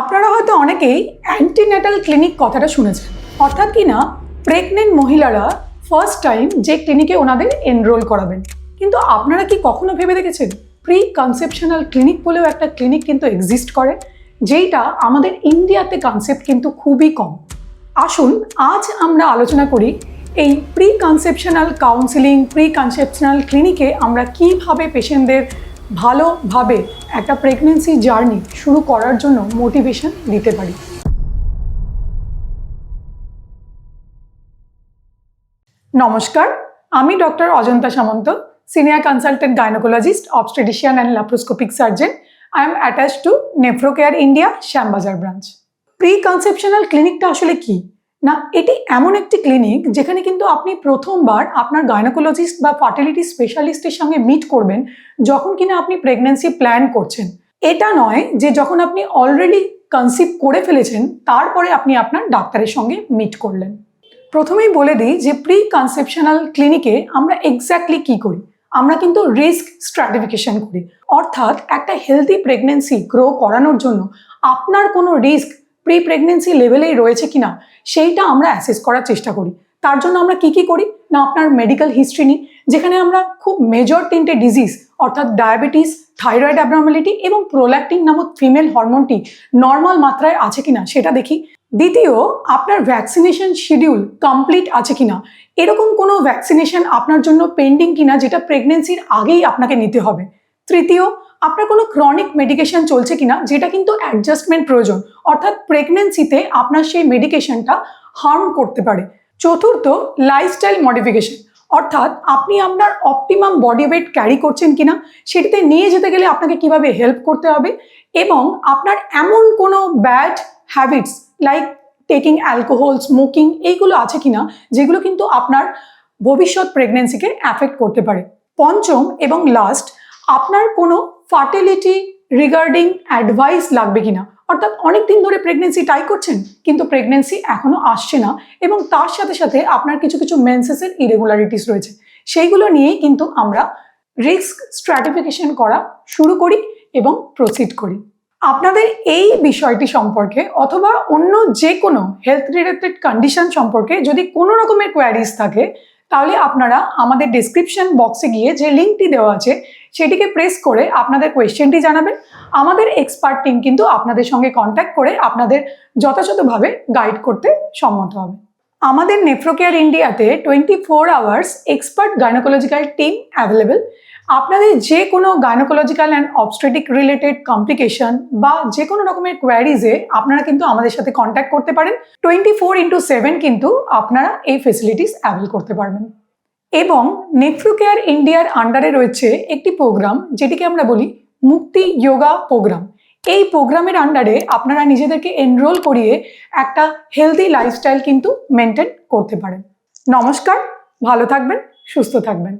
আপনারা হয়তো অনেকেই অ্যান্টিন্যাটাল ক্লিনিক কথাটা শুনেছেন, অর্থাৎ কি না প্রেগনেন্ট মহিলারা ফার্স্ট টাইম যে ক্লিনিকে ওনাদের এনরোল করাবেন। কিন্তু আপনারা কি কখনো ভেবে দেখেছেন প্রি কনসেপশনাল ক্লিনিক বলেও একটা ক্লিনিক কিন্তু এক্সিস্ট করে, যেইটা আমাদের ইন্ডিয়াতে কনসেপ্ট কিন্তু খুবই কম। আসুন আজ আমরা আলোচনা করি এই pre conceptional counselling, pre conceptional ক্লিনিকে আমরা কীভাবে পেশেন্টদের ভালোভাবে একটা প্রেগনেন্সি জার্নি শুরু করার জন্য মোটিভেশন দিতে পারি। নমস্কার, আমি doctor Ajanta Samanta, senior consultant gynaecologist, obstetrician and laparoscopic surgeon. I am attached to Nephrocare India, Shyambazar branch. Pre conceptional ক্লিনিকটা আসলে কি না, এটি এমন একটি ক্লিনিক যেখানে কিন্তু আপনি প্রথমবার আপনার গাইনোকোলজিস্ট বা ফার্টিলিটি স্পেশালিস্টের সঙ্গে মিট করবেন যখন কিনা আপনি প্রেগনেন্সি প্ল্যান করছেন। এটা নয় যে যখন আপনি অলরেডি কনসিভ করে ফেলেছেন তারপরে আপনি আপনার ডাক্তারের সঙ্গে মিট করলেন। প্রথমেই বলে দিই যে প্রি কনসেপশনাল ক্লিনিকে আমরা এক্স্যাক্টলি কি করি। আমরা কিন্তু রিস্ক স্ট্র্যাটিফিকেশন করি, অর্থাৎ একটা হেলদি প্রেগনেন্সি গ্রো করানোর জন্য আপনার কোনো রিস্ক প্রি প্রেগনেন্সি লেভেলেই রয়েছে কিনা সেইটা আমরা অ্যাসেস করার চেষ্টা করি। তার জন্য আমরা কি করি না, আপনার মেডিকেল হিস্ট্রি নিই, যেখানে আমরা খুব মেজর তিনটে ডিজিজ অর্থাৎ ডায়াবেটিস, থাইরয়েড অ্যাবনর্মালিটি এবং প্রোল্যাক্টিন নামক ফিমেল হরমোনটি নর্মাল মাত্রায় আছে কিনা সেটা দেখি। দ্বিতীয়, আপনার ভ্যাকসিনেশন শিডিউল কমপ্লিট আছে কিনা, এরকম কোনো ভ্যাকসিনেশন আপনার জন্য পেন্ডিং কিনা যেটা প্রেগনেন্সির আগেই আপনাকে নিতে হবে। তৃতীয়, আপনার কোনো ক্রনিক মেডিকেশন চলছে কিনা যেটা কিন্তু অ্যাডজাস্টমেন্ট প্রয়োজন, অর্থাৎ প্রেগনেন্সিতে আপনার সেই মেডিকেশনটা হার্ম করতে পারে। চতুর্থ, লাইফস্টাইল মডিফিকেশন, অর্থাৎ আপনি আপনার অপটিমাম বডি ওয়েট ক্যারি করছেন কিনা, সেটিতে নিয়ে যেতে গেলে আপনাকে কিভাবে হেল্প করতে হবে, এবং আপনার এমন কোনো bad habits like taking alcohol, smoking এইগুলো আছে কিনা যেগুলো কিন্তু আপনার ভবিষ্যৎ প্রেগনেন্সিকে অ্যাফেক্ট করতে পারে। পঞ্চম এবং লাস্ট, আপনার কোনো ফার্টিলিটি রিগার্ডিং অ্যাডভাইস লাগবে কিনা, অর্থাৎ অনেক দিন ধরে প্রেগনেন্সি ট্রাই করছেন কিন্তু প্রেগনেন্সি এখনো আসছে না এবং তার সাথে সাথে আপনার কিছু কিছু মেন্সেসের ইরেগুলারিটিস রয়েছে, সেইগুলো নিয়েই কিন্তু আমরা রিস্ক স্ট্র্যাটিফিকেশন করা শুরু করি এবং প্রসিড করি। আপনাদের এই বিষয়টি সম্পর্কে অথবা অন্য যে কোনো হেলথ রিলেটেড কন্ডিশন সম্পর্কে যদি কোনো রকমের কোয়ারিজ থাকে, তাহলে আপনারা আমাদের ডেসক্রিপশন বক্সে গিয়ে যে লিঙ্কটি দেওয়া আছে সেটিকে প্রেস করে আপনাদের কোয়েশ্চেনটি জানাবেন। আমাদের এক্সপার্ট টিম কিন্তু আপনাদের সঙ্গে কন্ট্যাক্ট করে আপনাদের যথাযথভাবে গাইড করতে সম্মত হবে। আমাদের নেফ্রোকেয়ার ইন্ডিয়াতে 24 hours expert gynaecological team available. আপনাদের যে কোনো gynaecological and obstetric related complication বা যে কোনো রকমের কোয়ারিজে আপনারা কিন্তু আমাদের সাথে কন্ট্যাক্ট করতে পারেন। 24/7 কিন্তু আপনারা এই ফেসিলিটিস অ্যাভেল করতে পারবেন। এবং নেফ্রোকেয়ার ইন্ডিয়ার আন্ডারে রয়েছে একটি প্রোগ্রাম যেটিকে আমরা বলি মুক্তি যোগা প্রোগ্রাম। এই প্রোগ্রামের আন্ডারে আপনারা নিজেদেরকে এনরোল করিয়ে একটা হেলদি লাইফস্টাইল কিন্তু মেনটেন করতে পারেন। নমস্কার, ভালো থাকবেন, সুস্থ থাকবেন।